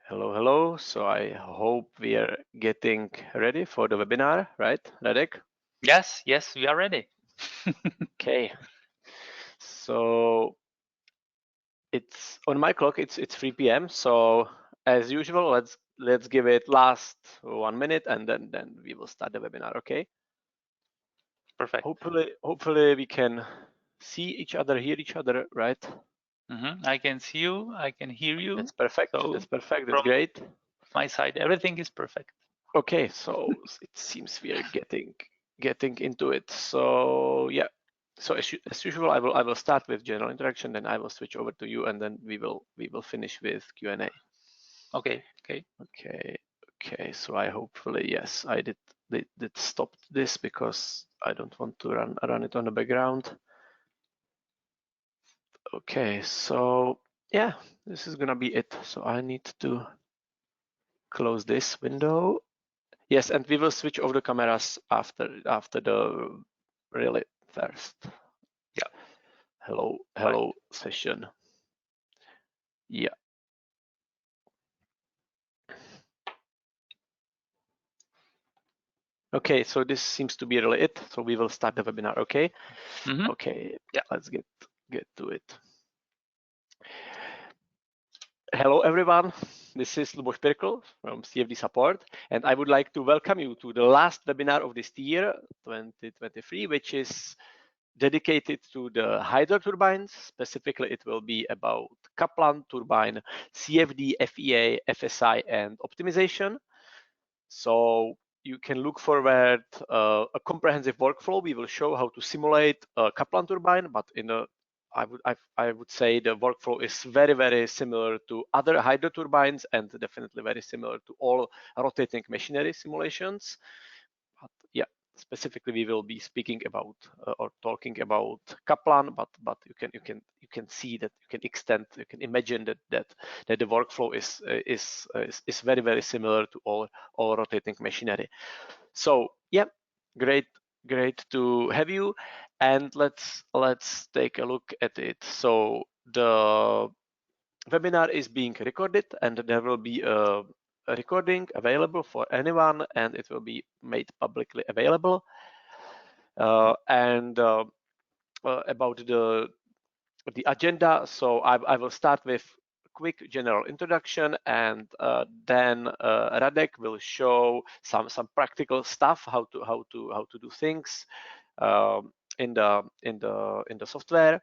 Hello, hello. So I hope we are getting ready for the webinar, right, Radek? Yes, we are ready. Okay. So it's on my clock. It's 3 p.m. So as usual, let's give it last 1 minute, and then we will start the webinar. Okay. Perfect. Hopefully we can see each other, hear each other, right? I can see you. I can hear you. That's perfect. So That's perfect. That's from great. my side, everything is perfect. Okay. So it seems we are getting into it. So yeah. So as usual, I will start with general introduction, then I will switch over to you, and then we will finish with Q&A. Okay. Okay. So I hopefully, yes, I did stop this because I don't want to run it on the background. Okay. So yeah, this is gonna be it. So I need to close this window. Yes, and we will switch over the cameras after the really first. Yeah. Hello session. Yeah. Okay, so this seems to be really it. So we will start the webinar. Okay. Okay. Yeah. Let's get to it. Hello, everyone. This is Luboš Pirkl from CFD Support, and I would like to welcome you to the last webinar of this year, 2023, which is dedicated to the hydro turbines. Specifically, it will be about Kaplan Turbine CFD, FEA, FSI, and optimization. So you can look forward a comprehensive workflow. We will show how to simulate a Kaplan turbine, but I would say the workflow is very similar to other hydro turbines and definitely very similar to all rotating machinery simulations. But yeah, specifically we will be speaking about or talking about Kaplan, but you can see that you can imagine that the workflow is very similar to all rotating machinery. So yeah, great to have you, and let's take a look at it. So the webinar is being recorded, and there will be a recording available for anyone, and it will be made publicly available. And about the agenda, so I will start with a quick general introduction, and then Radek will show some practical stuff, how to do things in the software.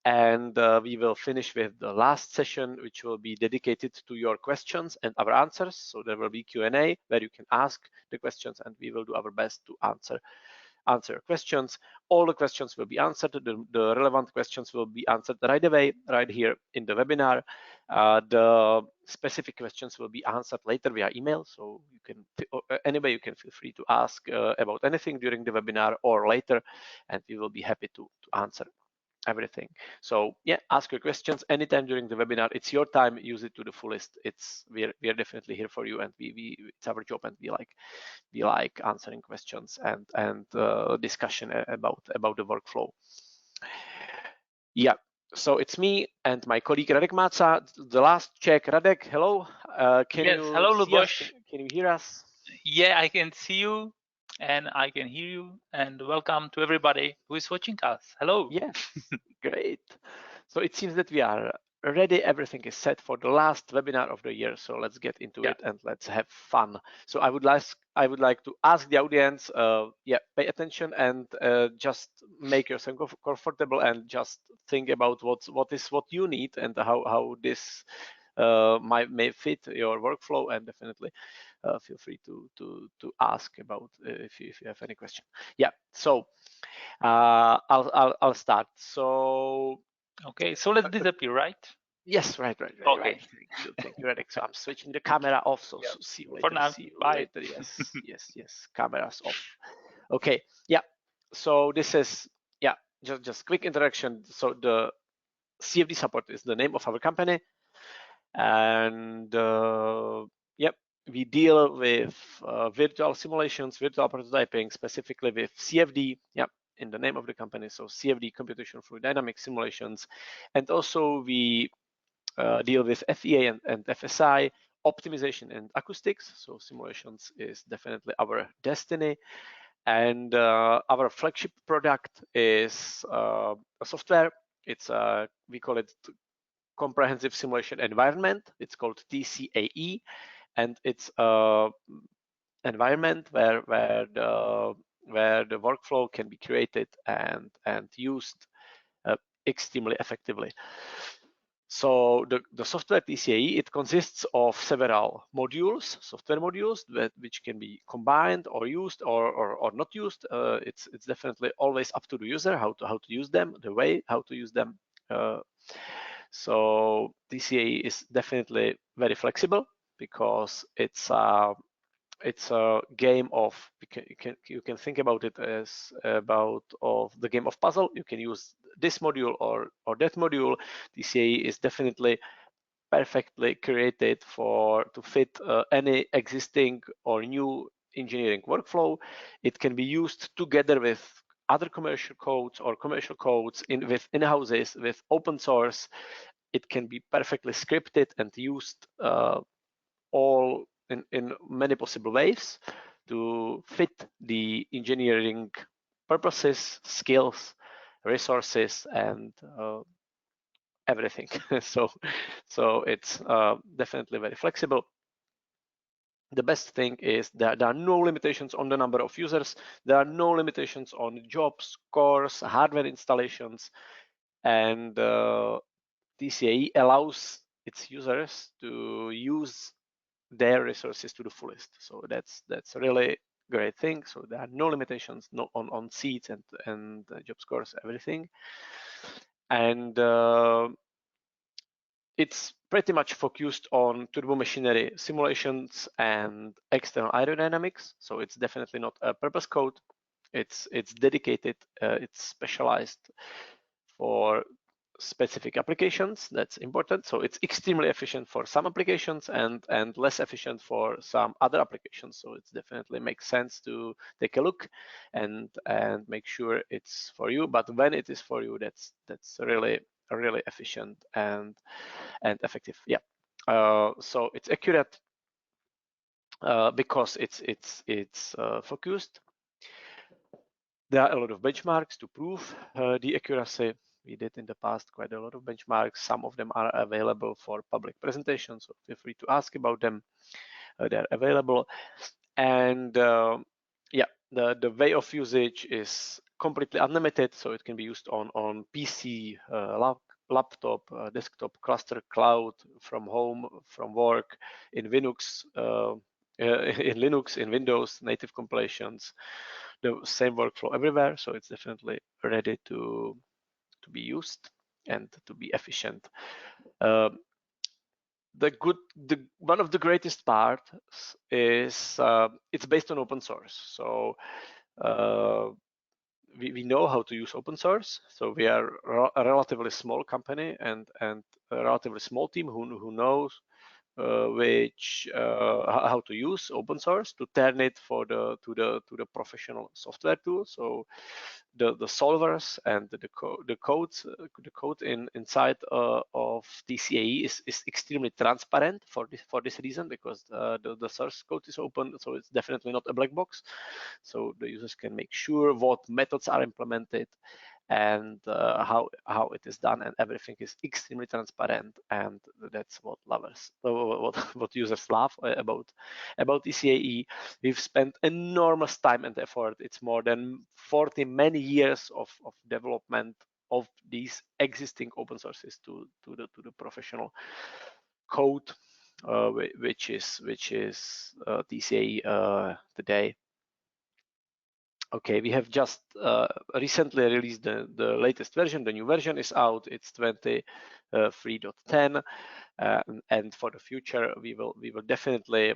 And we will finish with the last session, which will be dedicated to your questions and our answers. So there will be Q&A where you can ask the questions, and we will do our best to answer questions. All the questions will be answered. The relevant questions will be answered right away, right here in the webinar. The specific questions will be answered later via email. So you can, anyway, you can feel free to ask about anything during the webinar or later, and we will be happy to answer everything. So yeah, ask your questions anytime during the webinar. It's your time. Use it to the fullest. We are definitely here for you, and it's our job, and we like answering questions and discussion about the workflow. Yeah. So it's me and my colleague Radek Maca. The last check, Radek. Hello. Can Yes. you Hello, see us? Luboš. Can you hear us? Yeah, I can see you and I can hear you. And welcome to everybody who is watching us. Hello. Yes. Great. So it seems that we are ready. Everything is set for the last webinar of the year. So let's get into it and let's have fun. So I would like to ask the audience, pay attention and just make yourself comfortable and just think about what you need and how this may fit your workflow, and definitely feel free to ask about if you have any question. Yeah. So I'll start. So okay, so let's disappear, right? yes, right. Okay. Thank you, Radek. So I'm switching the camera off. So, Yeah. so see you For later. now, See you bye. later. Yes. Cameras off. Okay. Yeah. So this is just quick introduction. So the CFD Support is the name of our company, and we deal with virtual simulations, virtual prototyping, specifically with CFD. In the name of the company, so CFD, computational fluid dynamics simulations, and also we deal with FEA and FSI, optimization and acoustics. So simulations is definitely our destiny. And our flagship product is a software. It's we call it comprehensive simulation environment. It's called TCAE, and it's a environment where the workflow can be created and used extremely effectively. So the software TCAE, it consists of several modules, software modules which can be combined or used or not used. It's definitely always up to the user how to use them, the way how to use them. So TCAE is definitely very flexible because it's a game of, you can think about it as about of the game of puzzle. You can use this module or that module. TCAE is definitely perfectly created to fit any existing or new engineering workflow. It can be used together with other commercial codes or commercial codes with in-houses, with open source. It can be perfectly scripted and used all in many possible ways to fit the engineering purposes, skills, resources, and everything. so it's definitely very flexible. The best thing is that there are no limitations on the number of users. There are no limitations on jobs, cores, hardware installations, and TCAE allows its users to use their resources to the fullest. So that's a really great thing. So there are no limitations on seats and job scores, everything. And it's pretty much focused on turbo machinery simulations and external aerodynamics. So it's definitely not a purpose code. It's dedicated, it's specialized for specific applications. That's important. So it's extremely efficient for some applications and less efficient for some other applications. So it definitely makes sense to take a look and make sure it's for you. But when it is for you, that's really efficient and effective. Yeah. So it's accurate because it's focused. There are a lot of benchmarks to prove the accuracy. We did in the past quite a lot of benchmarks. Some of them are available for public presentations, so feel free to ask about them. They're available. And yeah, the way of usage is completely unlimited, so it can be used on PC, laptop, desktop, cluster, cloud, from home, from work, in Linux, in Windows, native compilations, the same workflow everywhere. So it's definitely ready to be used and to be efficient. One of the greatest parts is it's based on open source. So we know how to use open source. So we are a relatively small company and a relatively small team who knows how to use open source to turn it to the professional software tool. So the solvers and the code inside of TCAE is extremely transparent for this reason, because the source code is open, so it's definitely not a black box. So the users can make sure what methods are implemented and how it is done, and everything is extremely transparent, and that's what users love about TCAE. We've spent enormous time and effort. It's more than 40 many years of development of these existing open sources to the professional code, which is TCAE today. Okay, we have just recently released the latest version. The new version is out. It's 23.10, and for the future, we will definitely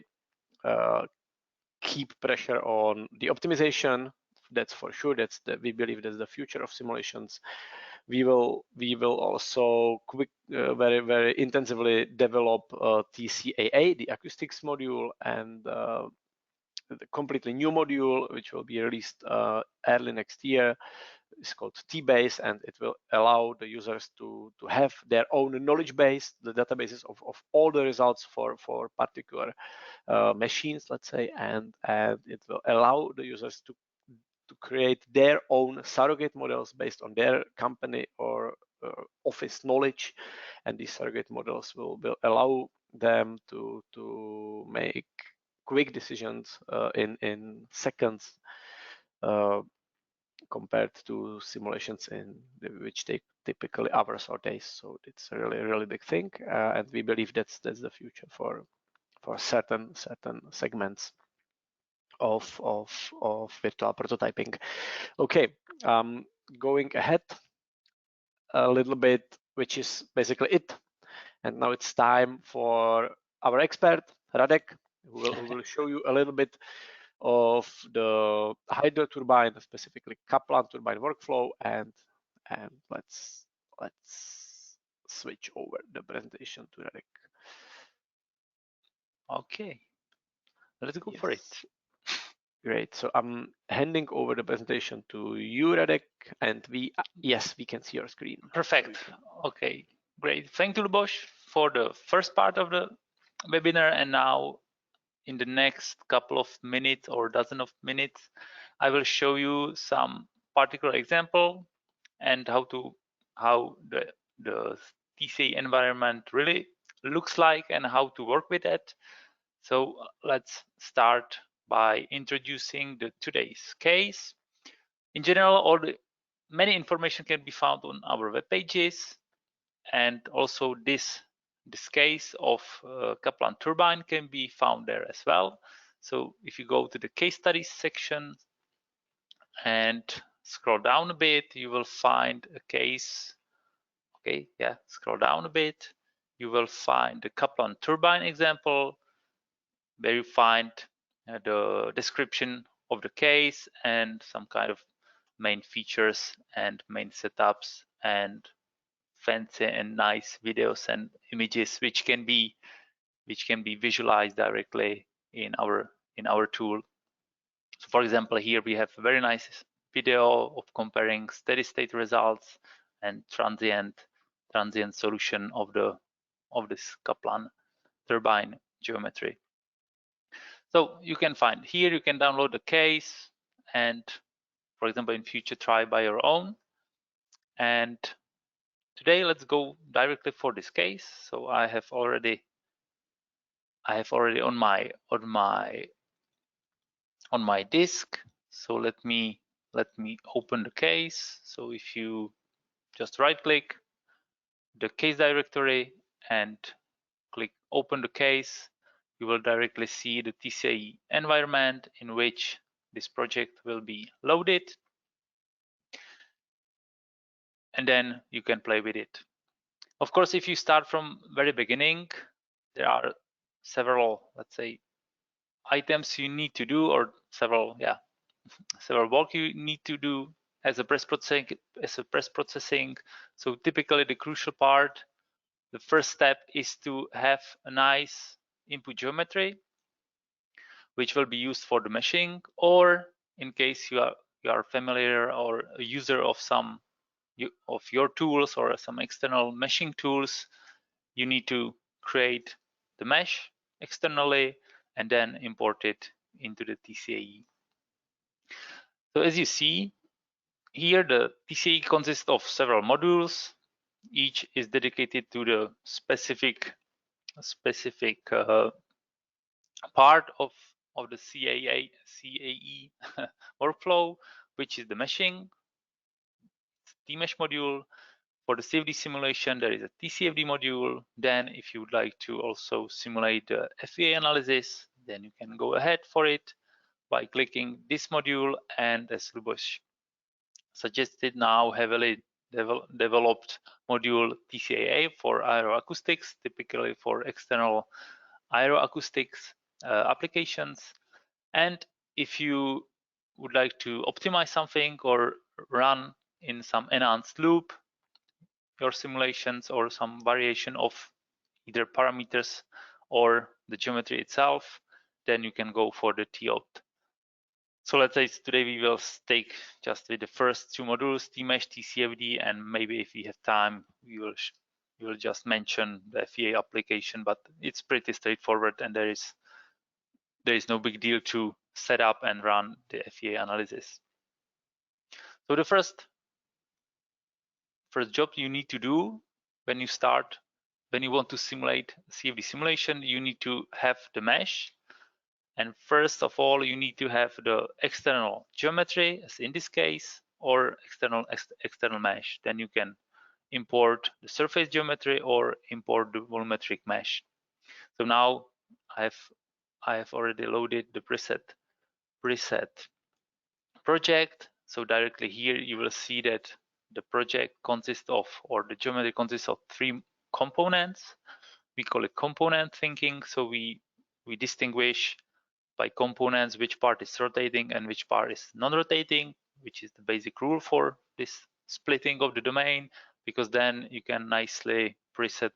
keep pressure on the optimization. That's for sure. We believe that's the future of simulations. We will also very, very intensively develop TCAA, the acoustics module, and the completely new module, which will be released early next year, is called T-base, and it will allow the users to have their own knowledge base, the databases of all the results for particular machines, let's say, and it will allow the users to create their own surrogate models based on their company or office knowledge, and these surrogate models will allow them to make quick decisions in seconds compared to simulations in which take typically hours or days. So it's a really big thing, and we believe that's the future for certain segments of virtual prototyping. Okay, going ahead a little bit, which is basically it. And now it's time for our expert, Radek, who will show you a little bit of the hydro turbine, specifically Kaplan turbine workflow, and let's switch over the presentation to Radek. Okay, let's go for it. Great. So I'm handing over the presentation to you, Radek, and we can see your screen. Perfect. Okay, great. Thank you, Luboš, for the first part of the webinar. And now, in the next couple of minutes or dozen of minutes, I will show you some particular example and how the TCA environment really looks like and how to work with it. So let's start by introducing today's case. In general, many information can be found on our web pages, and also this case of Kaplan turbine can be found there as well. So if you go to the case studies section and scroll down a bit, you will find a case. Okay, yeah, scroll down a bit. You will find the Kaplan turbine example, where you find the description of the case and some kind of main features and main setups and fancy and nice videos and images which can be visualized directly in our tool. So for example, here we have a very nice video of comparing steady state results and transient solution of this Kaplan turbine geometry. So you can find here, you can download the case and, for example, in future try by your own. And today let's go directly for this case. So I have already on my disk. So let me open the case. So if you just right click the case directory and click open the case, you will directly see the TCA environment in which this project will be loaded, and then you can play with it. Of course, if you start from very beginning, there are several, let's say, items you need to do, or several work you need to do as a press processing. So typically the crucial part, the first step is to have a nice input geometry which will be used for the meshing, or in case you are familiar or a user of some of your tools or some external meshing tools, you need to create the mesh externally and then import it into the TCAE. So as you see here, the TCAE consists of several modules. Each is dedicated to the specific part of the CAE workflow, which is the meshing, T-mesh module. For the CFD simulation, there is a TCFD module. Then if you would like to also simulate the FEA analysis, then you can go ahead for it by clicking this module, and as Luboš suggested, now heavily developed module TCAA for aeroacoustics, typically for external aeroacoustics applications. And if you would like to optimize something or run in some enhanced loop your simulations or some variation of either parameters or the geometry itself, then you can go for the TOpt So let's say today we will stick just with the first two modules, T-Mesh, TCFD, and maybe if we have time, we will just mention the FEA application, but it's pretty straightforward and there is no big deal to set up and run the FEA analysis. So the first job you need to do when you want to simulate CFD simulation, you need to have the mesh. And first of all, you need to have the external geometry, as in this case, or external mesh. Then you can import the surface geometry or import the volumetric mesh. So now I have already loaded the preset project. So directly here you will see that the project consists of, or the geometry consists of 3 components. We call it component thinking. So we distinguish by components which part is rotating and which part is non-rotating, which is the basic rule for this splitting of the domain, because then you can nicely preset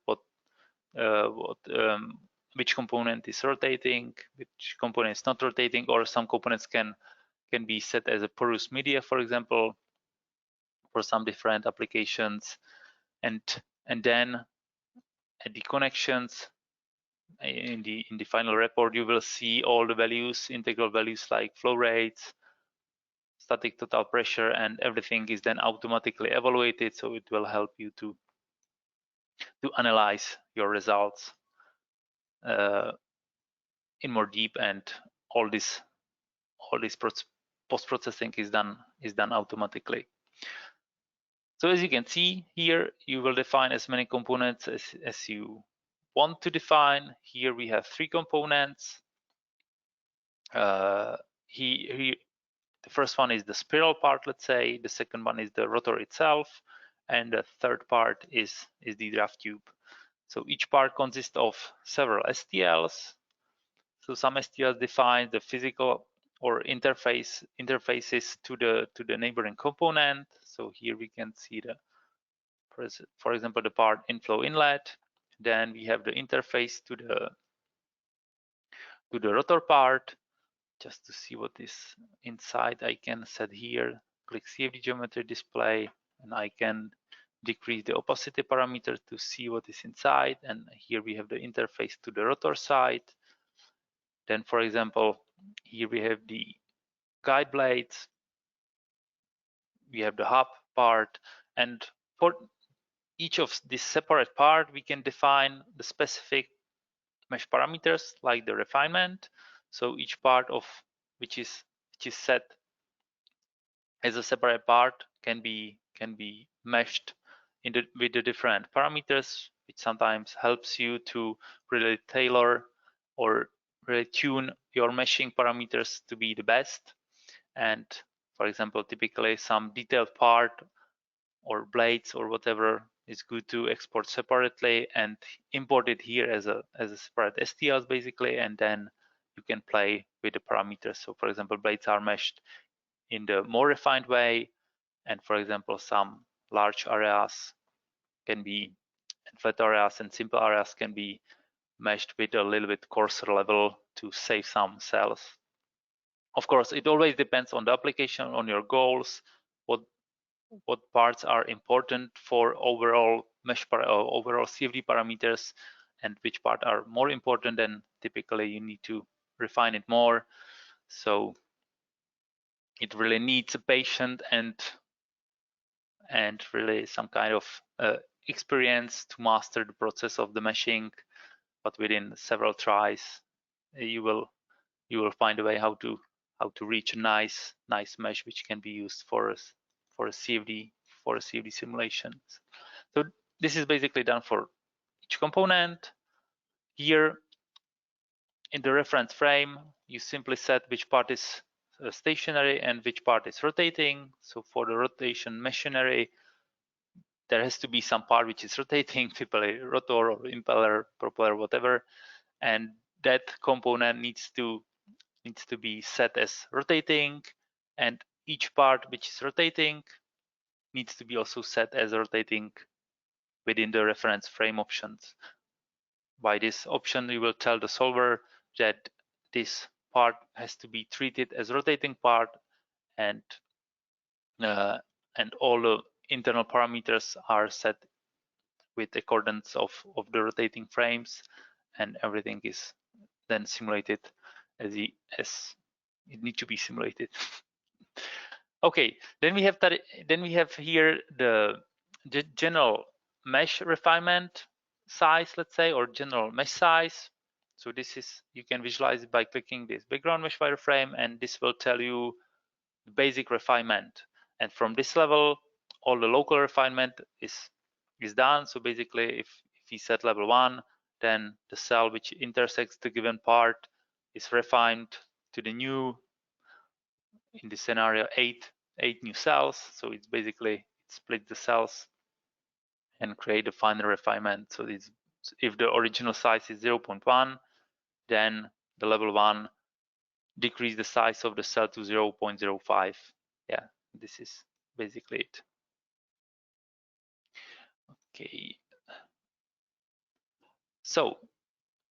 which component is rotating, which component is not rotating, or some components can be set as a porous media, for example, for some different applications. And then at the connections, in the final report, you will see all the values, integral values like flow rates, static total pressure, and everything is then automatically evaluated. So it will help you to analyze your results in more deep, and all this post-processing is done automatically. So as you can see here, you will define as many components as you want to define. Here we have 3 components. Here the first one is the spiral part, let's say. The second one is the rotor itself, and the third part is the draft tube. So each part consists of several STLs. So some STLs define the physical or interfaces to the neighboring component. So here we can see for example, the part inflow inlet. Then we have the interface to the rotor part. Just to see what is inside, I can set here, click CFD geometry display, and I can decrease the opacity parameter to see what is inside. And here we have the interface to the rotor side. Then, for example, here we have the guide blades. We have the hub part, and for each of this separate part, we can define the specific mesh parameters like the refinement. So each part of which is set as a separate part can be meshed with the different parameters, which sometimes helps you to really tailor or really tune your meshing parameters to be the best. And for example, typically some detailed part or blades or whatever is good to export separately and import it here as a separate STLs basically, and then you can play with the parameters. So for example, blades are meshed in the more refined way, and for example, some large areas can be, and flat areas and simple areas can be meshed with a little bit coarser level to save some cells. Of course, it always depends on the application, on your goals, what parts are important for overall overall CFD parameters, and which part are more important. Then typically you need to refine it more. So it really needs a patient and really some kind of experience to master the process of the meshing. But within several tries, you will find a way how to reach a nice mesh which can be used for a CFD simulations. So this is basically done for each component. Here in the reference frame, you simply set which part is stationary and which part is rotating. So for the rotation machinery, there has to be some part which is rotating, typically rotor or impeller, propeller, whatever, and that component needs to be set as rotating, and each part which is rotating needs to be also set as rotating within the reference frame options. By this option, you will tell the solver that this part has to be treated as rotating part, and all the internal parameters are set with accordance of the rotating frames, and everything is then simulated as it needs to be simulated. Okay, then we have here the general mesh refinement size, let's say, or general mesh size. So this is, you can visualize it by clicking this background mesh wireframe, and this will tell you the basic refinement. And from this level, all the local refinement is done. So basically, if you set level 1, then the cell which intersects the given part is refined to the new, in this scenario, 8 new cells. So it's basically, it splits the cells and create a final refinement. So it's, if the original size is 0.1, then the level 1 decrease the size of the cell to 0.05. Yeah, this is basically it. Okay. So,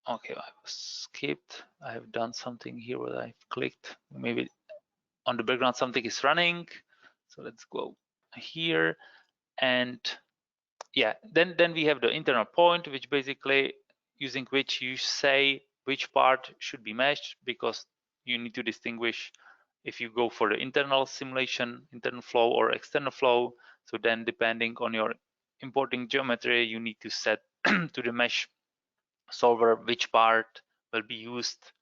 okay, I skipped. I have done something here where I've clicked. Maybe on the background something is running. So let's go here, and yeah, then we have the internal point, which basically using which you say which part should be meshed, because you need to distinguish if you go for the internal simulation, internal flow, or external flow. So then depending on your importing geometry, you need to set to the mesh solver which part will be used,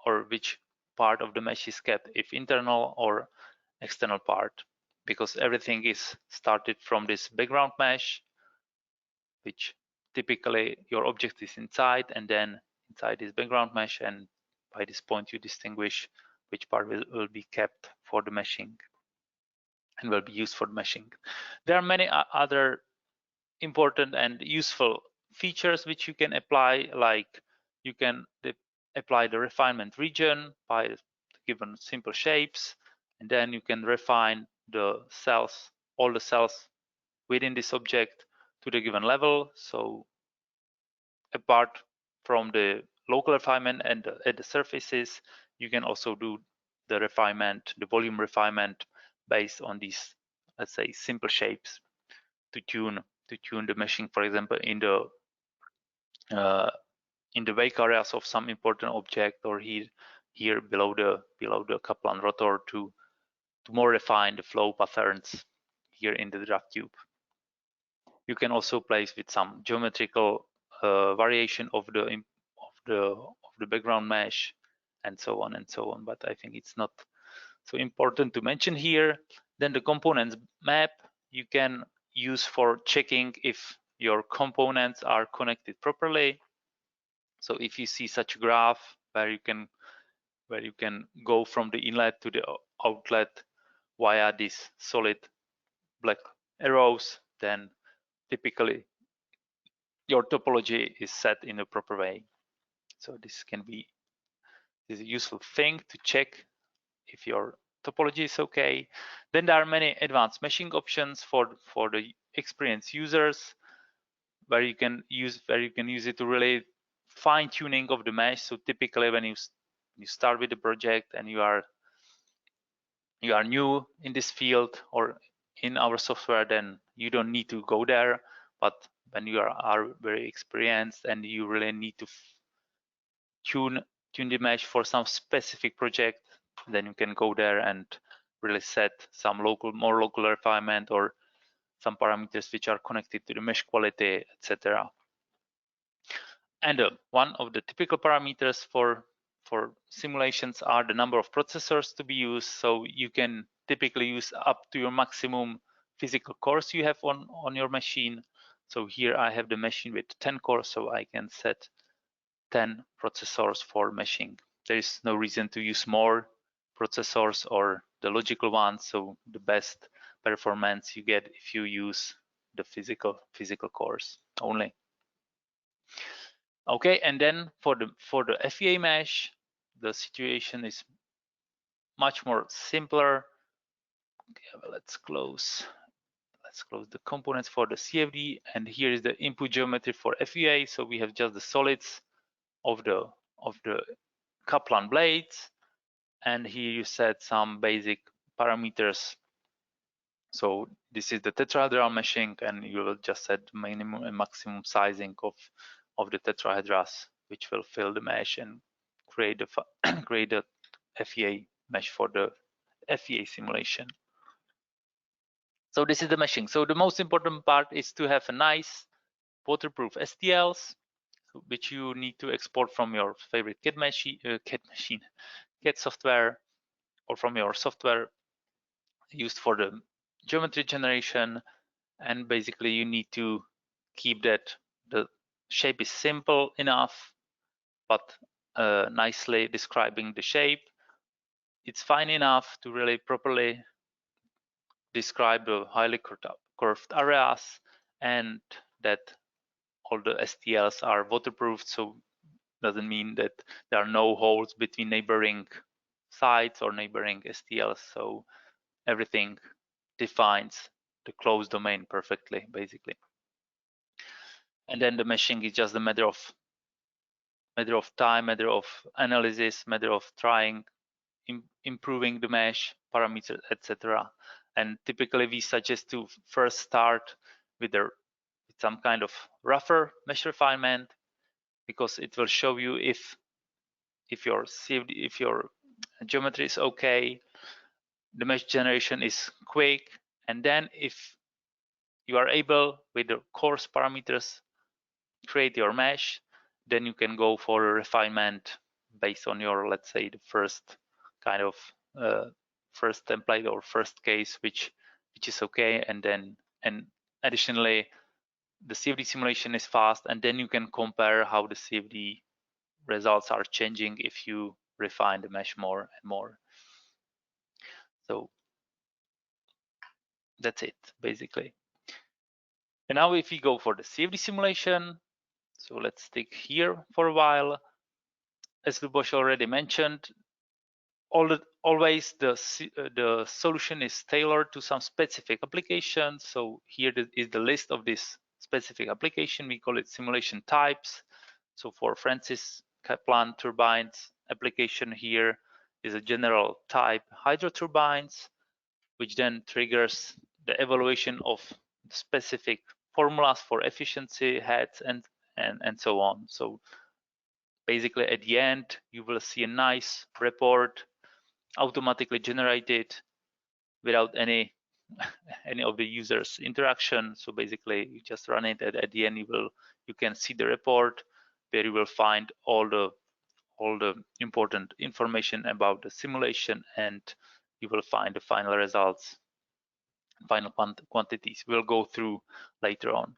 or which part of the mesh is kept, if internal or external part, because everything is started from this background mesh, which typically your object is inside, and then inside this background mesh, and by this point you distinguish which part will be kept for the meshing and will be used for meshing. There are many other important and useful features which you can apply, like you can apply the refinement region by given simple shapes, and then you can refine the cells, all the cells within this object to the given level. So apart from the local refinement and at the surfaces, you can also do the refinement, the volume refinement, based on these, let's say, simple shapes to tune the meshing, for example, in the wake areas of some important object, or here below the Kaplan rotor, to more refine the flow patterns here in the draft tube. You can also play with some geometrical variation of the background mesh, and so on and so on. But I think it's not so important to mention here. Then the components map you can use for checking if your components are connected properly. So if you see such a graph where you can go from the inlet to the outlet via these solid black arrows, then typically your topology is set in a proper way. So this is a useful thing to check if your topology is okay. Then there are many advanced meshing options for the experienced users, where you can use it to really fine tuning of the mesh. So typically when you start with the project and you are new in this field or in our software, then you don't need to go there. But when you are very experienced and you really need to tune the mesh for some specific project, then you can go there and really set some more local refinement, or some parameters which are connected to the mesh quality, etc. And one of the typical parameters for simulations are the number of processors to be used. So you can typically use up to your maximum physical cores you have on your machine. So here I have the machine with 10 cores, so I can set 10 processors for meshing. There is no reason to use more processors or the logical ones, so the best performance you get if you use the physical cores only. Okay, and then for the FEA mesh, the situation is much more simpler. Okay, well, let's close the components for the CFD, and here is the input geometry for FEA. So we have just the solids of the Kaplan blades, and here you set some basic parameters. So this is the tetrahedral meshing, and you will just set minimum and maximum sizing of the tetrahedras, which will fill the mesh and create a create a FEA mesh for the FEA simulation. So this is the meshing. So the most important part is to have a nice waterproof STLs, which you need to export from your favorite CAD software, or from your software used for the geometry generation. And basically you need to keep that the shape is simple enough, but nicely describing the shape. It's fine enough to really properly describe the highly curved areas, and that all the STLs are waterproof. So doesn't mean that there are no holes between neighboring sites or neighboring STLs. So everything defines the closed domain perfectly, basically. And then the meshing is just a matter of time, matter of analysis, matter of trying, improving the mesh parameters, etc. And typically we suggest to first start with some kind of rougher mesh refinement, because it will show you if your geometry is okay, the mesh generation is quick, and then if you are able with the coarse parameters create your mesh, then you can go for a refinement based on your, let's say, the first kind of first template or first case, which is okay. And then, and additionally, the CFD simulation is fast, and then you can compare how the CFD results are changing if you refine the mesh more and more. So that's it, basically. And now if we go for the CFD simulation, so let's stick here for a while. As Luboš already mentioned, always the solution is tailored to some specific application. So here is the list of this specific application. We call it simulation types. So for Francis Kaplan turbines application, here is a general type hydro turbines, which then triggers the evaluation of specific formulas for efficiency, heads, and so on. So basically at the end, you will see a nice report automatically generated without any of the users interaction. So basically you just run it, and at the end you can see the report where you will find all the important information about the simulation, and you will find the final results, final quantities we'll go through later on.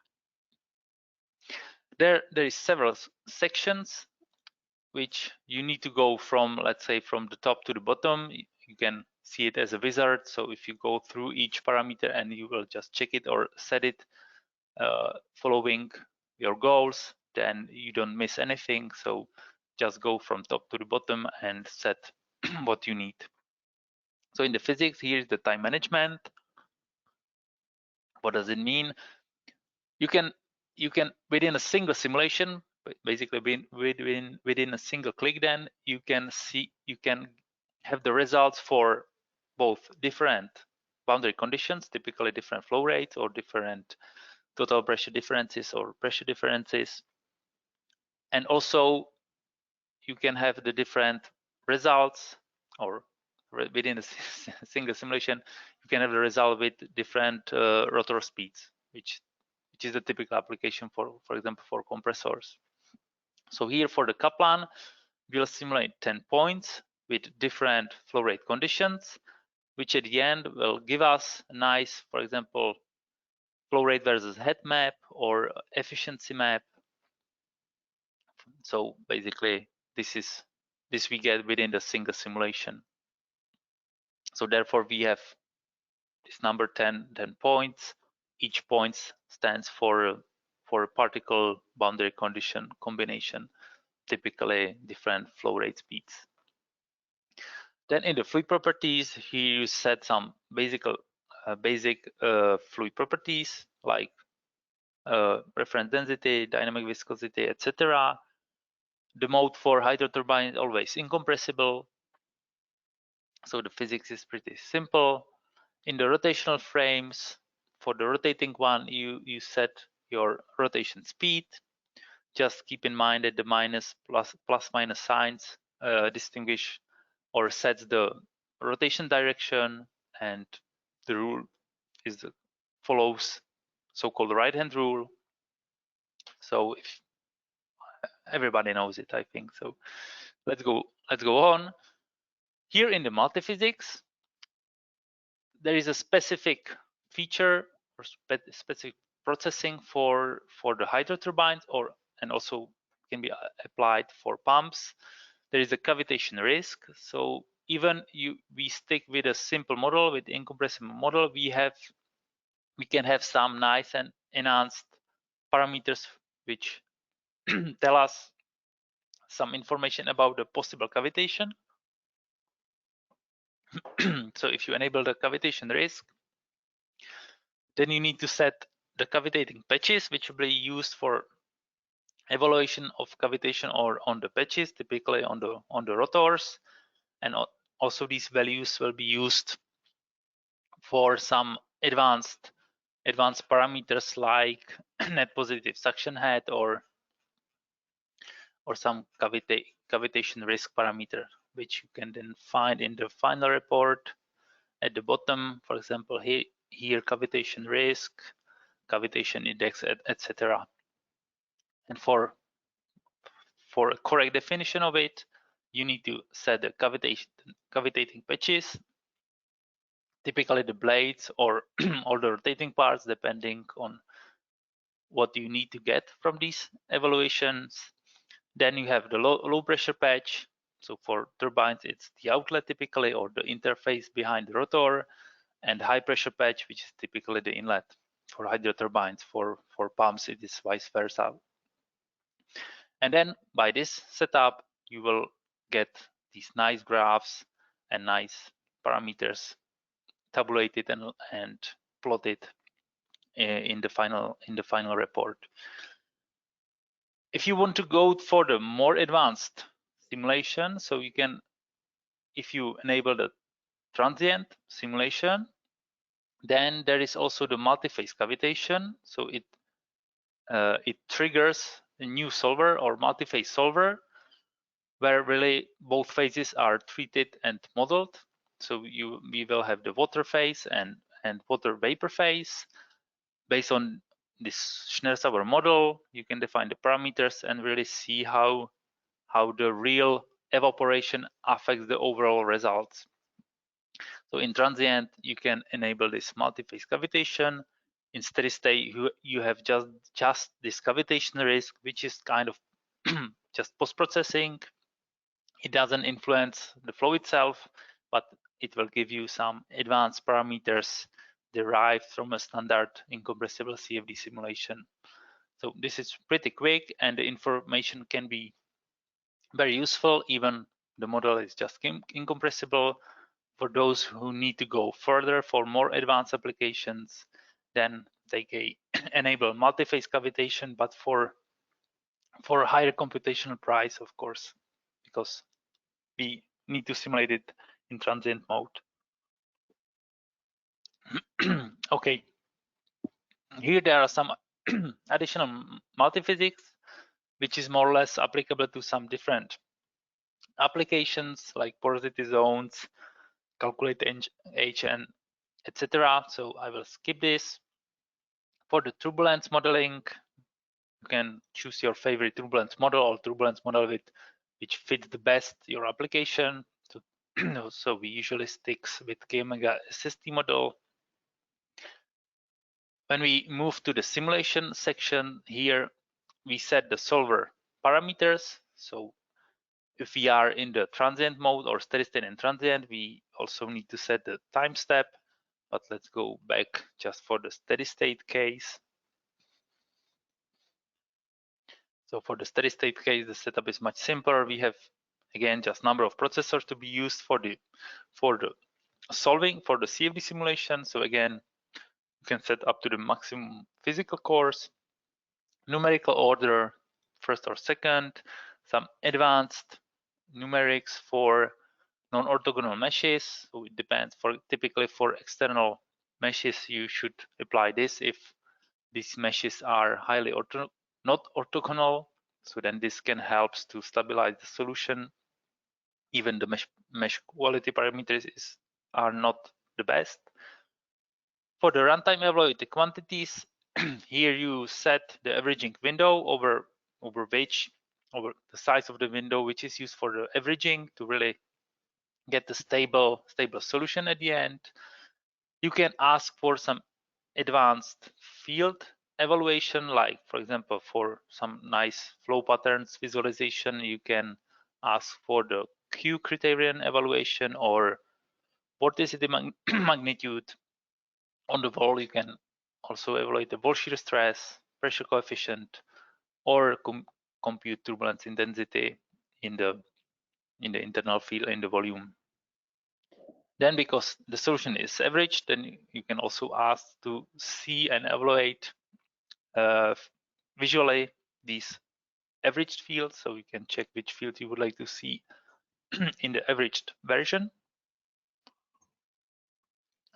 There is several sections which you need to go from, let's say, from the top to the bottom. You can see it as a wizard. So if you go through each parameter and you will just check it or set it following your goals, then you don't miss anything. So just go from top to the bottom and set what you need. So in the physics, here's the time management. What does it mean? You can within a single simulation, basically within a single click, then you can have the results for both different boundary conditions, typically different flow rates or different total pressure differences or pressure differences. And also you can have the different results, or within a single simulation, you can have the result with different rotor speeds, which is the typical application for example, for compressors. So here for the Kaplan, we'll simulate 10 points with different flow rate conditions, which at the end will give us a nice, for example, flow rate versus head map or efficiency map. So basically this we get within the single simulation. So therefore we have this number 10 points. Each point stands for a particle boundary condition combination, typically different flow rate speeds. Then in the fluid properties, here you set some basic fluid properties like reference density, dynamic viscosity, etc. The mode for hydro turbine is always incompressible, so the physics is pretty simple. In the rotational frames, for the rotating one, you set your rotation speed. Just keep in mind that the plus minus signs distinguish or sets the rotation direction, and the rule is follows so-called right-hand rule. So if everybody knows it, I think. So let's go on. Here in the multiphysics, there is a specific feature or specific processing for the hydro turbines, and also can be applied for pumps. There is a cavitation risk. So even we stick with a simple model, with incompressible model, we can have some nice and enhanced parameters which tell us some information about the possible cavitation. So if you enable the cavitation risk, then you need to set the cavitating patches, which will be used for evaluation of cavitation or on the patches, typically on the rotors, and also these values will be used for some advanced parameters like net positive suction head or some cavitation risk parameter, which you can then find in the final report at the bottom. For example, here cavitation risk, cavitation index, etc. And for a correct definition of it, you need to set the cavitating patches, typically the blades or all the rotating parts, depending on what you need to get from these evaluations. Then you have the low pressure patch. So for turbines, it's the outlet typically, or the interface behind the rotor, and high pressure patch, which is typically the inlet for hydro turbines. For pumps, it is vice versa. And then by this setup, you will get these nice graphs and nice parameters tabulated and plotted in the final report. If you want to go for the more advanced simulation, so you can, if you enable the transient simulation, then there is also the multi-phase cavitation. So it triggers a new solver or multi-phase solver, where really both phases are treated and modeled. So we will have the water phase and water vapor phase. Based on this Schnell-Sauer model, you can define the parameters and really see how the real evaporation affects the overall results. So in transient, you can enable this multi-phase cavitation. In steady state, you have just this cavitation risk, which is kind of just post-processing. It doesn't influence the flow itself, but it will give you some advanced parameters derived from a standard incompressible CFD simulation. So this is pretty quick, and the information can be very useful. Even the model is just incompressible. For those who need to go further for more advanced applications, then they can enable multi-phase cavitation, but for a higher computational price, of course, because we need to simulate it in transient mode. Okay, here there are some additional multiphysics, which is more or less applicable to some different applications like porosity zones, calculate H, and etc. So I will skip this. For the turbulence modeling, you can choose your favorite turbulence model or turbulence model which fits the best your application. So we usually stick with K-Omega SST model. When we move to the simulation section, here we set the solver parameters. So if we are in the transient mode or steady state and transient, we also need to set the time step. But let's go back just for the steady state case. So for the steady state case, the setup is much simpler. We have, again, just number of processors to be used for the solving for the CFD simulation. So again, you can set up to the maximum physical cores, numerical order, first or second, some advanced numerics for non-orthogonal meshes. So it depends. Typically for external meshes, you should apply this if these meshes are highly not orthogonal. So then this can help to stabilize the solution. Even the mesh quality parameters are not the best. For the runtime evaluated quantities, here you set the averaging window over the size of the window, which is used for the averaging to really get the stable solution at the end. You can ask for some advanced field evaluation, like for example, for some nice flow patterns visualization, you can ask for the Q criterion evaluation or vorticity magnitude. On the wall, you can also evaluate the wall shear stress, pressure coefficient, or compute turbulence intensity in the internal field in the volume. Then, because the solution is averaged, then you can also ask to see and evaluate visually these averaged fields. So you can check which field you would like to see in the averaged version.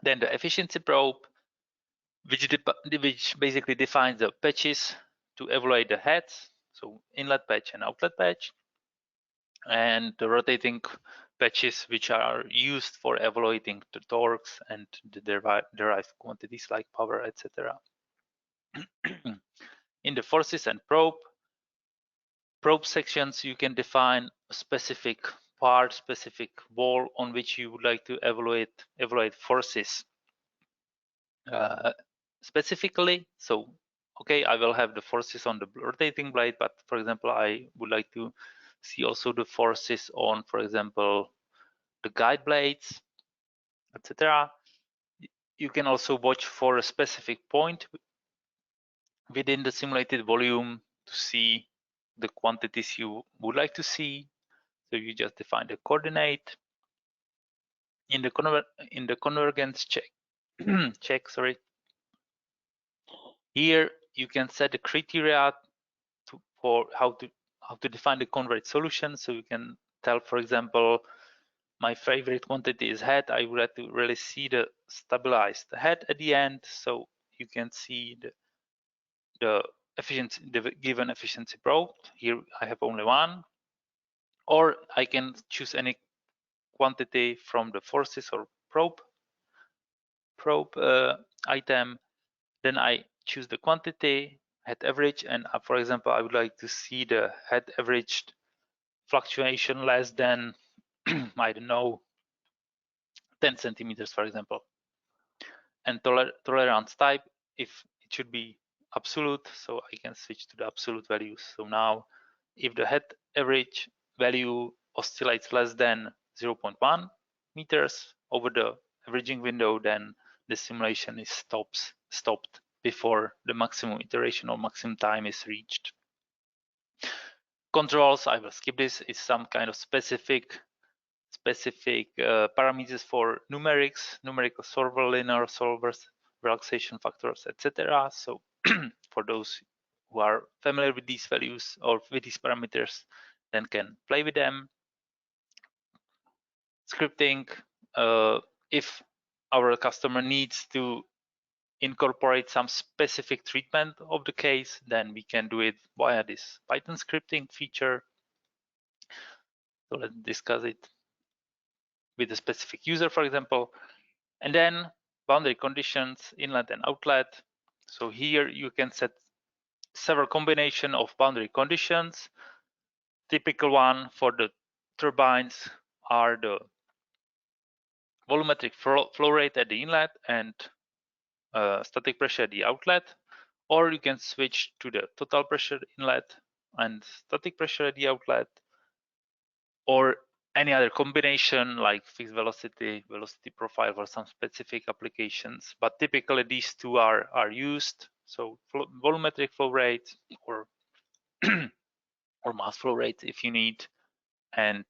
Then the efficiency probe, which basically defines the patches to evaluate the heads, so inlet patch and outlet patch, and the rotating patches which are used for evaluating the torques and the derived quantities like power, etc. In the forces and probe sections, you can define a specific part, specific wall on which you would like to evaluate forces specifically. So, okay, I will have the forces on the rotating blade, but for example, I would like to see also the forces on, for example, the guide blades, etc. You can also watch for a specific point within the simulated volume to see the quantities you would like to see. So you just define the coordinate. In the convergence check, sorry. Here you can set the criteria for how to define the converged solution. So you can tell, for example, my favorite quantity is head. I would like to really see the stabilized head at the end. So you can see the efficiency, the given efficiency probe. Here I have only one, or I can choose any quantity from the forces or probe item. Then I choose the quantity, head average, and for example, I would like to see the head averaged fluctuation less than I don't know 10 centimeters, for example. And tolerance type, if it should be absolute, so I can switch to the absolute values. So now if the head average value oscillates less than 0.1 meters over the averaging window, then the simulation is stopped before the maximum iteration or maximum time is reached. Controls, I will skip this, is some kind of specific parameters for numerical solver, linear solvers, relaxation factors, etc. So for those who are familiar with these values or with these parameters, then can play with them. Scripting, if our customer needs to incorporate some specific treatment of the case, then we can do it via this Python scripting feature. So let's discuss it with a specific user, for example. And then boundary conditions, inlet and outlet. So here you can set several combination of boundary conditions. Typical one for the turbines are the volumetric flow rate at the inlet and static pressure at the outlet, or you can switch to the total pressure inlet and static pressure at the outlet, or any other combination like fixed velocity profile for some specific applications. But typically these two are used. So volumetric flow rate or or mass flow rate if you need, and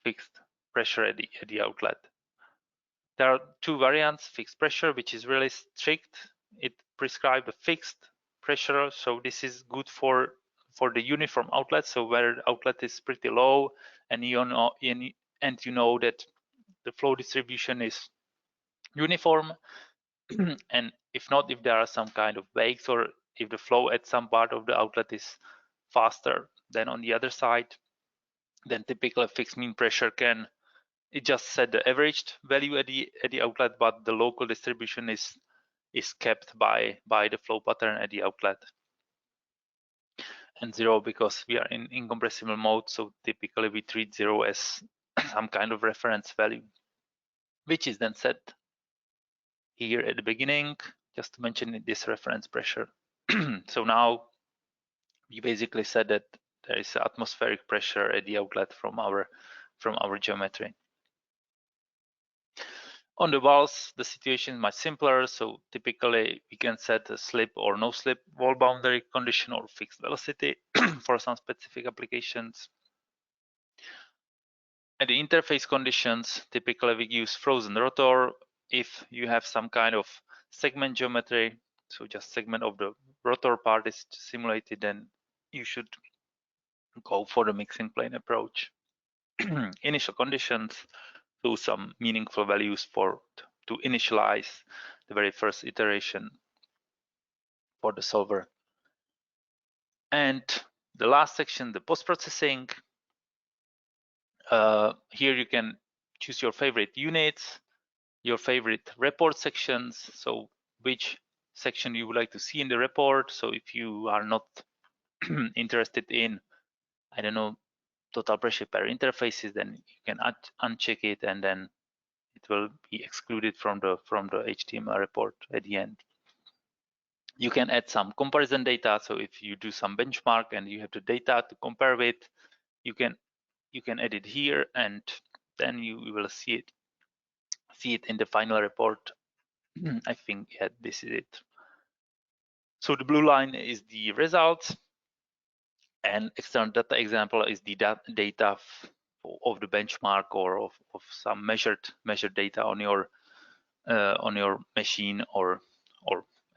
fixed pressure at the outlet. There are two variants: fixed pressure, which is really strict. It prescribes a fixed pressure, so this is good for for the uniform outlet, so where the outlet is pretty low, and you know that the flow distribution is uniform, and if not, if there are some kind of wakes, or if the flow at some part of the outlet is faster than on the other side, then typically fixed mean pressure can just set the averaged value at the outlet, but the local distribution is kept by the flow pattern at the outlet. And 0 because we are in incompressible mode, so typically we treat 0 as some kind of reference value, which is then set here at the beginning, just to mention this reference pressure. So now we basically said that there is atmospheric pressure at the outlet from our geometry. On the walls, the situation is much simpler. So typically we can set a slip or no slip wall boundary condition or fixed velocity for some specific applications. At the interface conditions, typically we use frozen rotor. If you have some kind of segment geometry, so just segment of the rotor part is simulated, then you should go for the mixing plane approach. Initial conditions, so some meaningful values to initialize the very first iteration for the solver. And the last section, the post-processing. Here you can choose your favorite units, your favorite report sections, so which section you would like to see in the report. So if you are not interested in, I don't know, total pressure per interfaces, then you can uncheck it, and then it will be excluded from the HTML report at the end. You can add some comparison data. So if you do some benchmark and you have the data to compare with, you can add it here, and then you will see it in the final report. I think, yeah, this is it. So the blue line is the results, and external data example is the data of the benchmark or of some measured data on your machine, or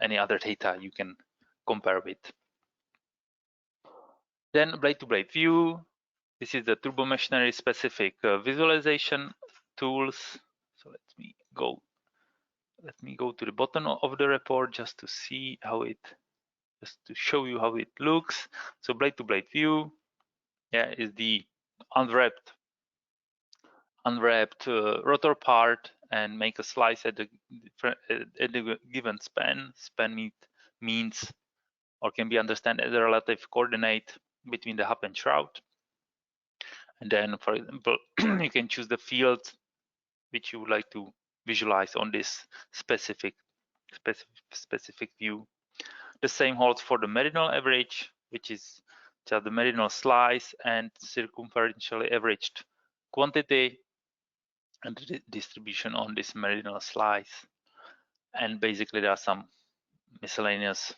any other data you can compare with. Then blade-to-blade view. This is the turbo machinery specific visualization tools. So let me go to the bottom of the report just to see just to show you how it looks. So blade-to-blade view, yeah, is the unwrapped rotor part, and make a slice at the given span. Span means, or can be understood as a relative coordinate between the hub and shroud. And then, for example, you can choose the field which you would like to visualize on this specific view. The same holds for the meridional average, which is just the meridional slice and circumferentially averaged quantity, and the distribution on this meridional slice. And basically there are some miscellaneous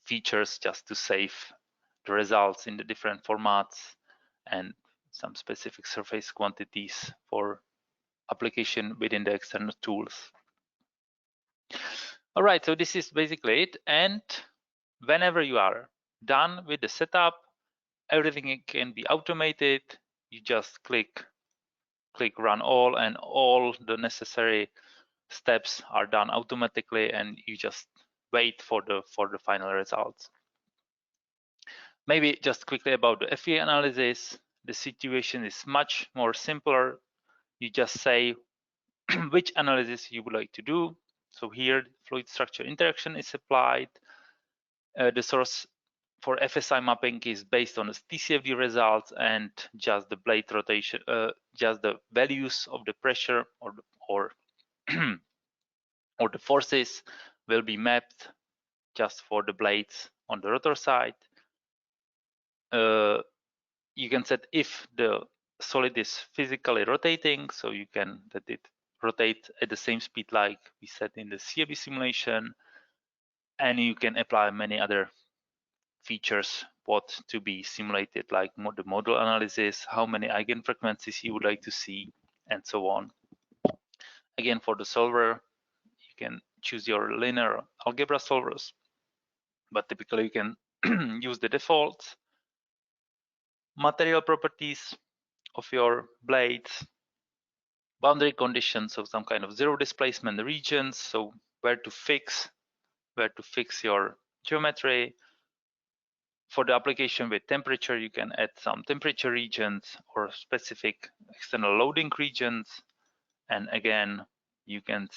features just to save the results in the different formats, and some specific surface quantities for application within the external tools. All right, so this is basically it. And whenever you are done with the setup, everything can be automated. You just click run all, and all the necessary steps are done automatically, and you just wait for the final results. Maybe just quickly about the FEA analysis. The situation is much more simpler. You just say which analysis you would like to do. So here, fluid structure interaction is applied. The source for FSI mapping is based on the TCFD results, and just the blade rotation, just the values of the pressure or the forces will be mapped just for the blades on the rotor side. You can set if the solid is physically rotating, so you can let it rotate at the same speed like we set in the CFD simulation, and you can apply many other features what to be simulated, like the model analysis, how many eigenfrequencies you would like to see, and so on. Again, for the solver, you can choose your linear algebra solvers, but typically you can use the defaults, material properties of your blades, boundary conditions, so some kind of zero displacement regions, so where to fix your geometry. For the application with temperature, you can add some temperature regions or specific external loading regions, and again you can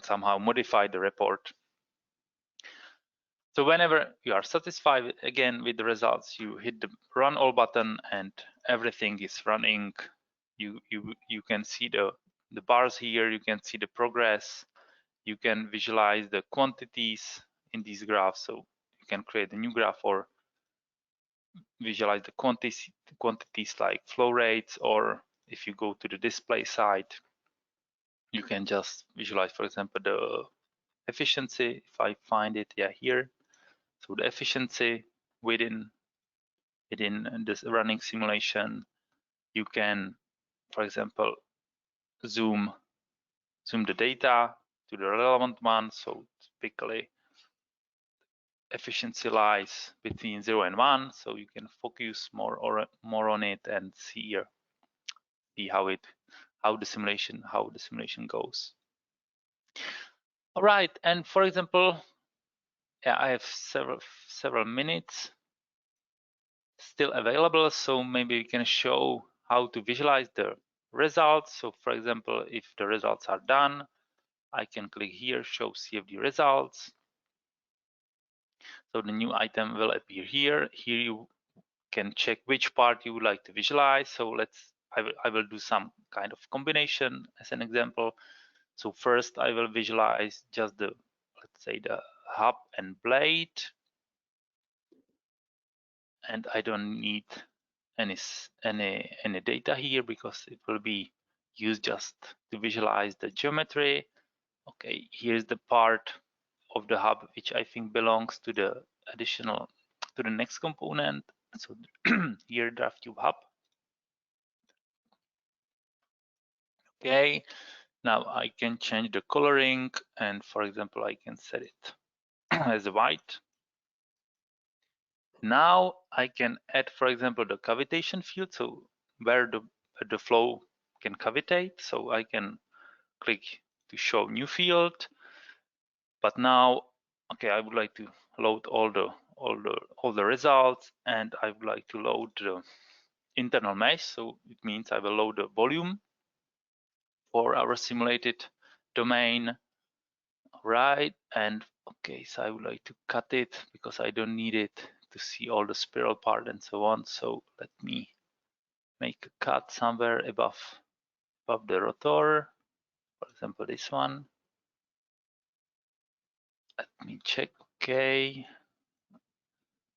somehow modify the report. So whenever you are satisfied again with the results, you hit the run all button and everything is running. You can see the bars here, you can see the progress, you can visualize the quantities in these graphs, so you can create a new graph or visualize the quantities like flow rates, or if you go to the display side, you can just visualize, for example, the efficiency. If I find it, yeah, here. So the efficiency within this running simulation, you can, for example, zoom the data to the relevant one. So typically efficiency lies between 0 and 1, so you can focus more on it and see how the simulation goes. All right, and for example, yeah, I have several minutes still available, so maybe we can show how to visualize the results. So for example, if the results are done, I can click here, show CFD results. So the new item will appear here. Here you can check which part you would like to visualize. So I will do some kind of combination as an example. So first I will visualize just the, let's say, the hub and blade, and I don't need any data here because it will be used just to visualize the geometry. Okay, here's the part of the hub which I think belongs to the next component. So here, draft tube hub. Okay, now I can change the coloring, and for example, I can set it as white. Now I can add, for example, the cavitation field, so where the flow can cavitate. So I can click to show new field. But now, okay, I would like to load all the results, and I would like to load the internal mesh. So it means I will load the volume for our simulated domain, right? And okay, so I would like to cut it because I don't need it to see all the spiral part and so on. So let me make a cut somewhere above the rotor, for example, this one. Let me check. Okay,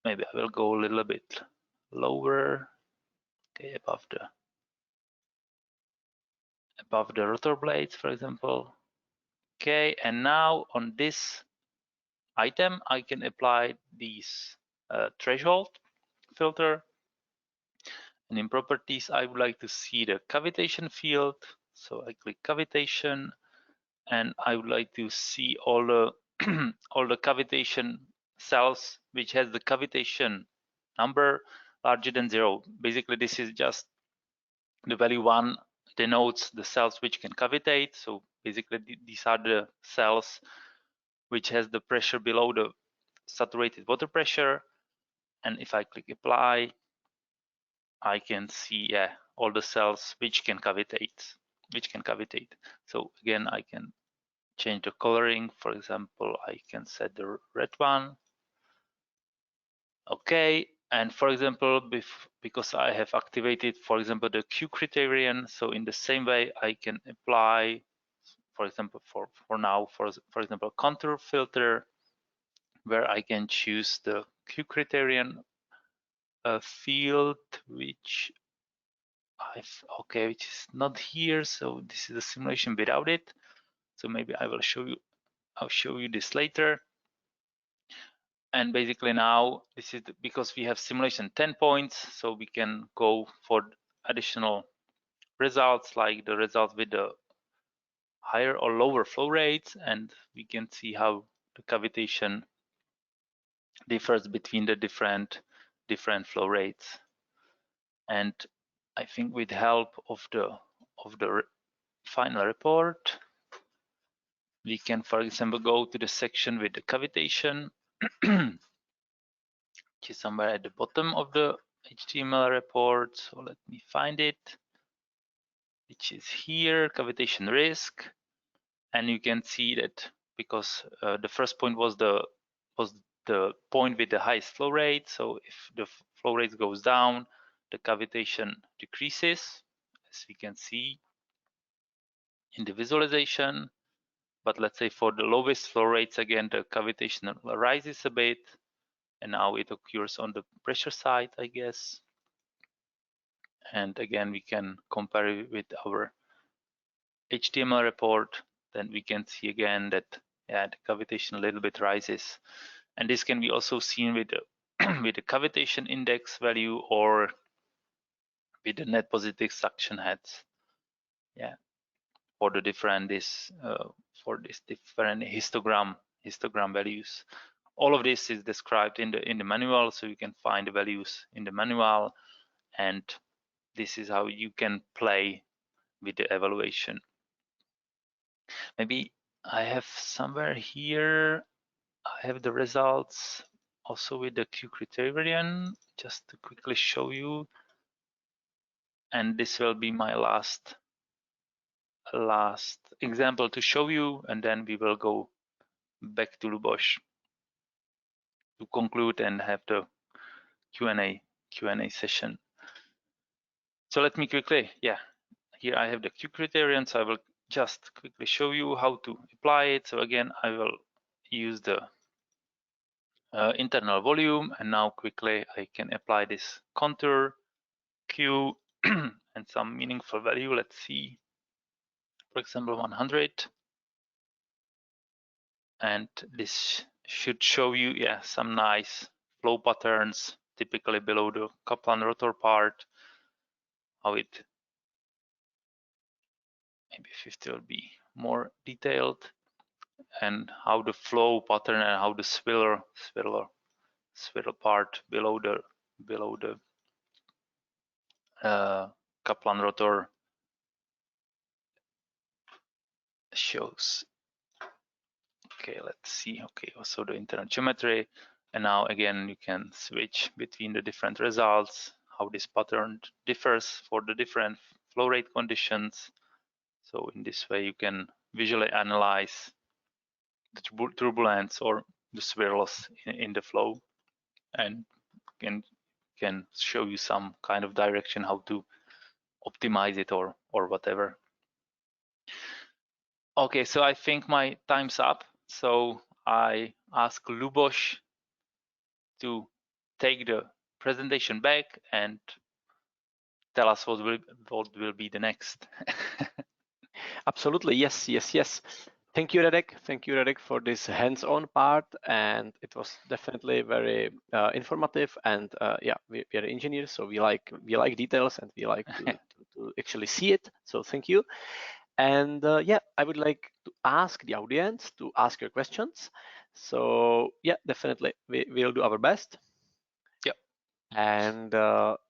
maybe I will go a little bit lower. Okay, above the rotor blades, for example. Okay, and now on this item, I can apply these threshold filter. And in properties, I would like to see the cavitation field. So I click cavitation, and I would like to see all the all the cavitation cells which has the cavitation number larger than 0. Basically, this is just the value 1 denotes the cells which can cavitate. So basically, these are the cells which has the pressure below the saturated water pressure. And if I click apply, I can see all the cells which can cavitate. So again, I can change the coloring. For example, I can set the red one. Okay, and for example, because I have activated, for example, the Q criterion, so in the same way I can apply, for example, for example, contour filter, where I can choose the Q criterion field, which which is not here. So this is a simulation without it. So maybe I'll show you this later. And basically now this is because we have simulation 10 points, so we can go for additional results, like the results with the higher or lower flow rates, and we can see how the cavitation differs between the different flow rates. And I think with help of the final report, we can, for example, go to the section with the cavitation, which is somewhere at the bottom of the HTML report. So let me find it, which is here, cavitation risk. And you can see that because the first point was the point with the highest flow rate. So if the flow rate goes down, the cavitation decreases, as we can see in the visualization. But let's say for the lowest flow rates, again, the cavitation rises a bit, and now it occurs on the pressure side, I guess. And again, we can compare it with our HTML report. Then we can see again that the cavitation a little bit rises. And this can be also seen with the, with the cavitation index value or with the net positive suction heads. Yeah, for the different for this different histogram values. All of this is described in the manual, so you can find the values in the manual, and this is how you can play with the evaluation. Maybe I have somewhere here, I have the results also with the Q criterion, just to quickly show you. And this will be my last example to show you, and then we will go back to Luboš to conclude and have the Q&A session. So let me quickly, here I have the Q criterion, so I will just quickly show you how to apply it. So again, I will use the internal volume, and now quickly I can apply this contour Q and some meaningful value. Let's see, for example, 100. And this should show you, some nice flow patterns, typically below the Kaplan rotor part, how it, maybe 50 will be more detailed, and how the flow pattern and how the swirl part below the Kaplan rotor shows. Okay, let's see. Okay, also the internal geometry, and now again you can switch between the different results, how this pattern differs for the different flow rate conditions. So in this way you can visually analyze the turbulence or the swirls in the flow, and can show you some kind of direction how to optimize it or whatever. Okay, so I think my time's up. So I ask Luboš to take the presentation back and tell us what will be the next. Absolutely, yes. Thank you, Radek, for this hands-on part, and it was definitely very informative. And we are engineers, so we like details, and we like to actually see it. So thank you. And I would like to ask the audience to ask your questions. So definitely we'll do our best. Yeah. And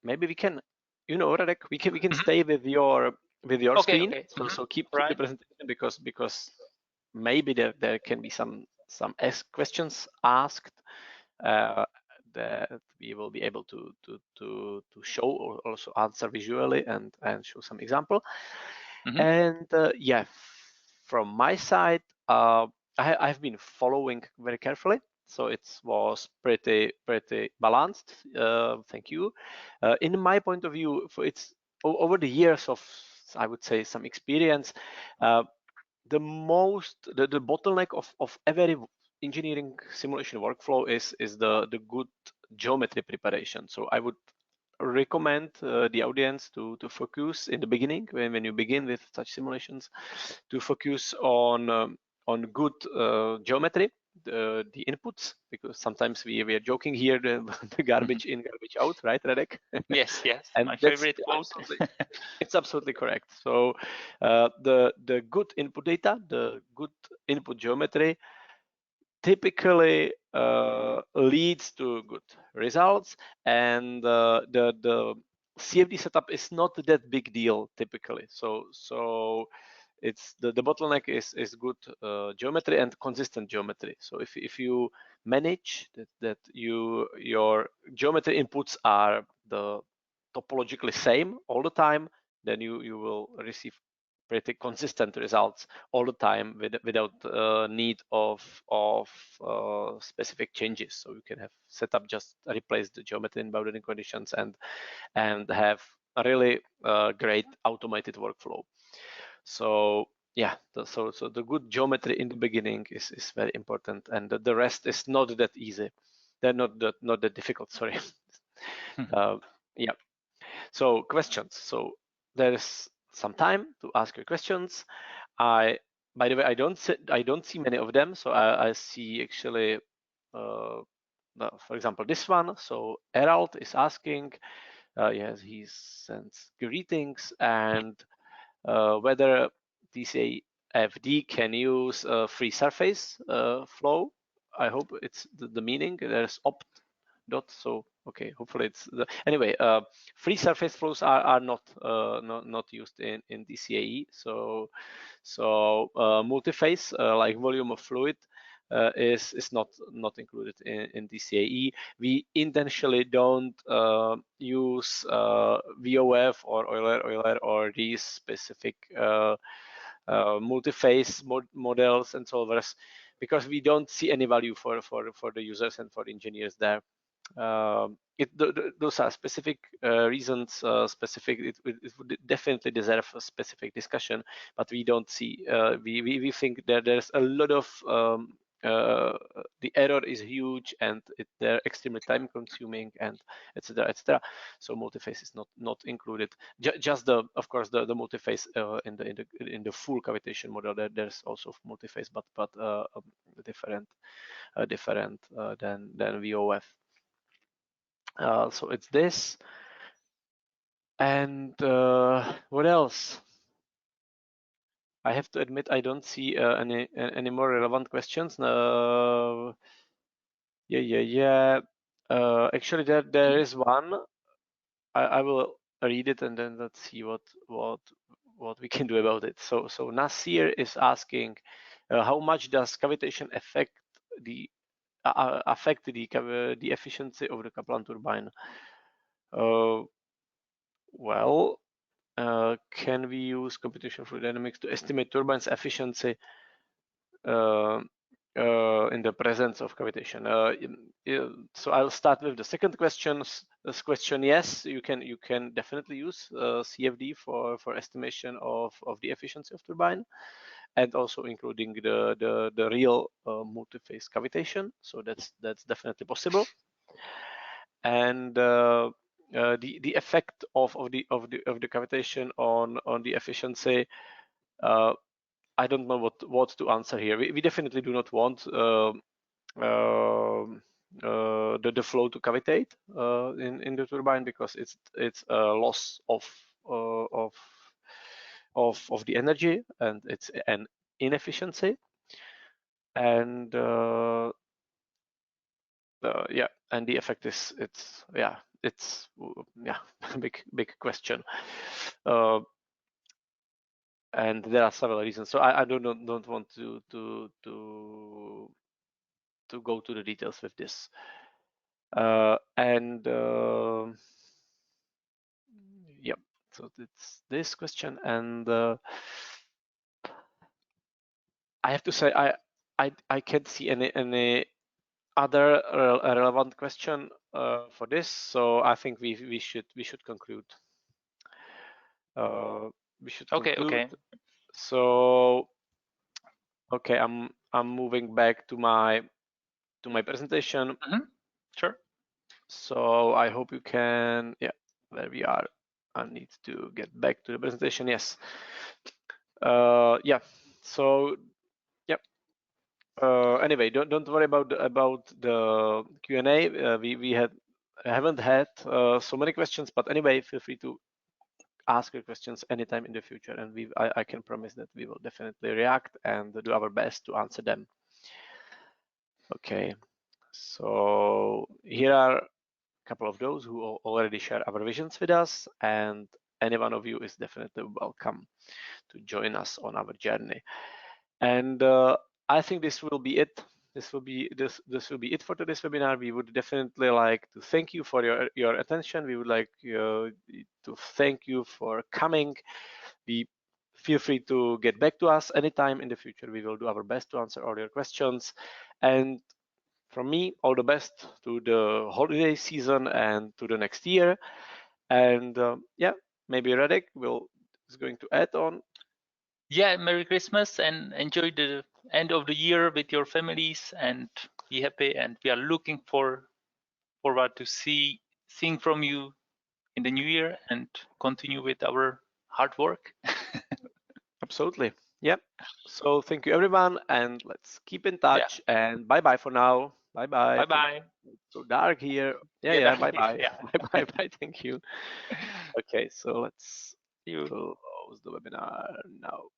maybe we can, Radek, we can stay with your screen. Okay. So keep the presentation, because maybe there can be some questions asked that we will be able to show or also answer visually and show some example. And from my side, I've been following very carefully, so it was pretty balanced. Thank you. In my point of view, it's over the years of, I would say, some experience, the bottleneck of every engineering simulation workflow is the good geometry preparation. So I would recommend the audience to focus in the beginning, when you begin with such simulations, to focus on good geometry, the inputs, because sometimes we are joking here, the garbage in, garbage out, right, Radek? Yes. And my favorite quote. It's absolutely correct. So the good input data, the good input geometry typically leads to good results, and the CFD setup is not that big deal typically. So it's the bottleneck is good geometry and consistent geometry. So if you manage that your geometry inputs are the topologically same all the time, then you will receive pretty consistent results all the time without need of specific changes. So you can have setup just replace the geometry in boundary conditions and have a really great automated workflow. So yeah, so the good geometry in the beginning is very important, and the rest is not that easy. They're not that difficult. Sorry. Yeah. So questions. So there is some time to ask your questions. By the way, I don't see many of them. So I see actually, for example, this one. So Herald is asking. Yes, he sends greetings and whether TCFD can use free surface flow. I hope it's the meaning. There's opt dot. So okay, hopefully it's anyway. Free surface flows are not used in DCAE. So multiphase like volume of fluid is not included in DCAE. We intentionally don't use VOF or Euler or these specific multiphase models and solvers because we don't see any value for the users and for the engineers there. Those are specific reasons. It would definitely deserve a specific discussion, but we don't see. We think that there's a lot of the error is huge and they're extremely time consuming and etc. etc. So multiphase is not included. Just of course the multiphase in the full cavitation model. There's also multiphase, but different than VOF. So it's this. And what else? I have to admit I don't see any more relevant questions. Yeah. Actually, there is one. I will read it and then let's see what we can do about it. So Nasir is asking, how much does cavitation affect the efficiency of the Kaplan turbine? Well, can we use computational fluid dynamics to estimate turbines efficiency in the presence of cavitation? So I'll start with the second question. This question, yes, you can definitely use CFD for estimation of the efficiency of turbine, and also including the real multi-phase cavitation. So that's definitely possible. And the effect of the cavitation on the efficiency, I don't know what to answer here. We definitely do not want the flow to cavitate in the turbine because it's a loss of the energy and it's an inefficiency. And yeah, and the effect is it's big question. And there are several reasons. So I don't want to go to the details with this. And yeah, so it's this question, and I have to say I can't see any other relevant question for this. So I think we should conclude. We should conclude. Okay. So okay, I'm moving back to my presentation. Sure. So I hope you can, yeah, there we are. I need to get back to the presentation. Yes. Yeah. So yep. Anyway, don't worry about the Q&A. We haven't had so many questions, but anyway, feel free to ask your questions anytime in the future, and I can promise that we will definitely react and do our best to answer them. Okay, so here are a couple of those who already share our visions with us, and any one of you is definitely welcome to join us on our journey. And I think this will be it. This will be it for today's webinar. We would definitely like to thank you for your attention. We would like to thank you for coming. Feel free to get back to us anytime in the future. We will do our best to answer all your questions. And from me, all the best to the holiday season and to the next year. And yeah, maybe Radek is going to add on. Yeah, Merry Christmas and enjoy the end of the year with your families and be happy. And we are looking forward to seeing from you in the new year and continue with our hard work. Absolutely. Yep. So thank you everyone, and let's keep in touch. Yeah. And bye bye for now. Bye bye. Bye bye. It's so dark here. Yeah. Bye bye. Yeah. Bye bye. Thank you. Okay. So let's close the webinar now.